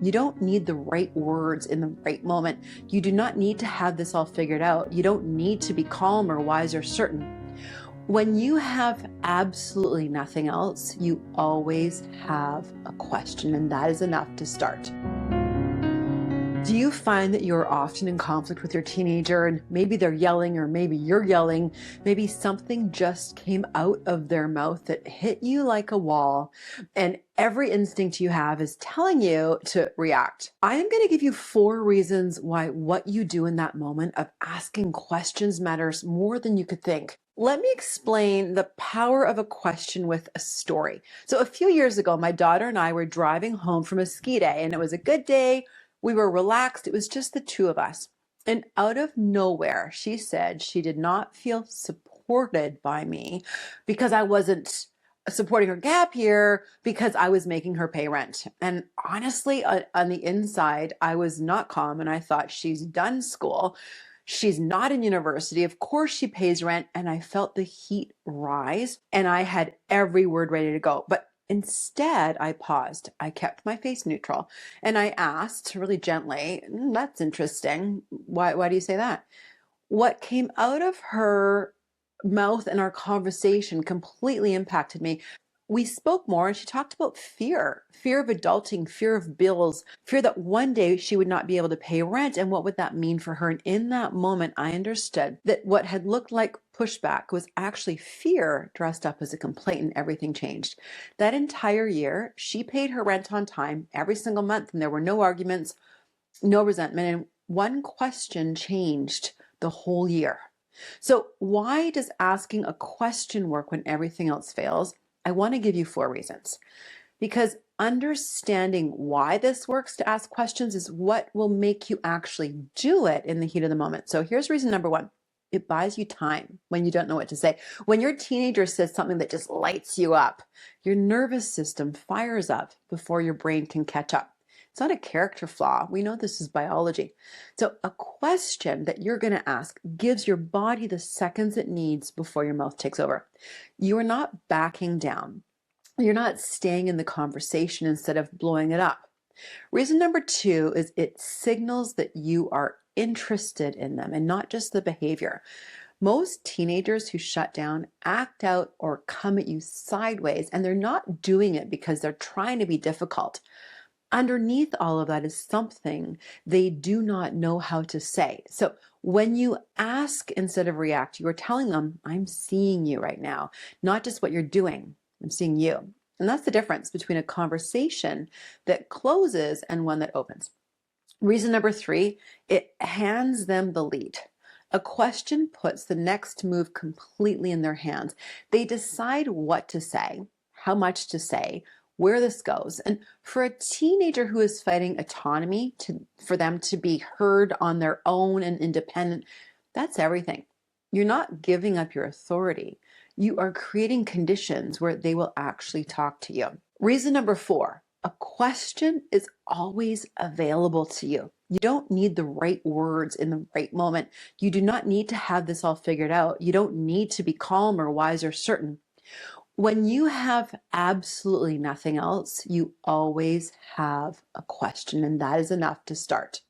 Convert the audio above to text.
You don't need the right words in the right moment. You do not need to have this all figured out. You don't need to be calm or wise or certain. When you have absolutely nothing else, you always have a question, and that is enough to start. Do you find that you're often in conflict with your teenager and maybe they're yelling or maybe you're yelling, maybe something just came out of their mouth that hit you like a wall and every instinct you have is telling you to react? I am going to give you 4 reasons why what you do in that moment of asking questions matters more than you could think. Let me explain the power of a question with a story. So a few years ago, my daughter and I were driving home from a ski day and it was a good day. We were relaxed. It was just the 2 of us. And out of nowhere, she said she did not feel supported by me because I wasn't supporting her gap year because I was making her pay rent. And honestly, on the inside, I was not calm and I thought, she's done school. She's not in university. Of course she pays rent. And I felt the heat rise and I had every word ready to go. But instead, I paused. I kept my face neutral and I asked really gently, that's interesting. Why do you say that? What came out of her mouth and our conversation completely impacted me. We spoke more and she talked about fear of adulting, fear of bills, fear that one day she would not be able to pay rent. And what would that mean for her? And in that moment, I understood that what had looked like pushback was actually fear dressed up as a complaint, and everything changed. That entire year, she paid her rent on time every single month and there were no arguments, no resentment. And one question changed the whole year. So why does asking a question work when everything else fails? I want to give you 4 reasons. Because understanding why this works to ask questions is what will make you actually do it in the heat of the moment. So here's reason number 1. It buys you time when you don't know what to say. When your teenager says something that just lights you up, your nervous system fires up before your brain can catch up. It's not a character flaw. We know this is biology. So a question that you're going to ask gives your body the seconds it needs before your mouth takes over. You are not backing down. You're not staying in the conversation instead of blowing it up. Reason number 2 is it signals that you are interested in them and not just the behavior. Most teenagers who shut down act out or come at you sideways, and they're not doing it because they're trying to be difficult. Underneath all of that is something they do not know how to say. So when you ask instead of react, you are telling them, I'm seeing you right now, not just what you're doing. I'm seeing you. And that's the difference between a conversation that closes and one that opens. Reason number 3, it hands them the lead. A question puts the next move completely in their hands. They decide what to say, how much to say, where this goes. And for a teenager who is fighting autonomy for them to be heard on their own and independent, that's everything. You're not giving up your authority. You are creating conditions where they will actually talk to you. Reason number 4, a question is always available to you. You don't need the right words in the right moment. You do not need to have this all figured out. You don't need to be calm or wise or certain. When you have absolutely nothing else, you always have a question, and that is enough to start.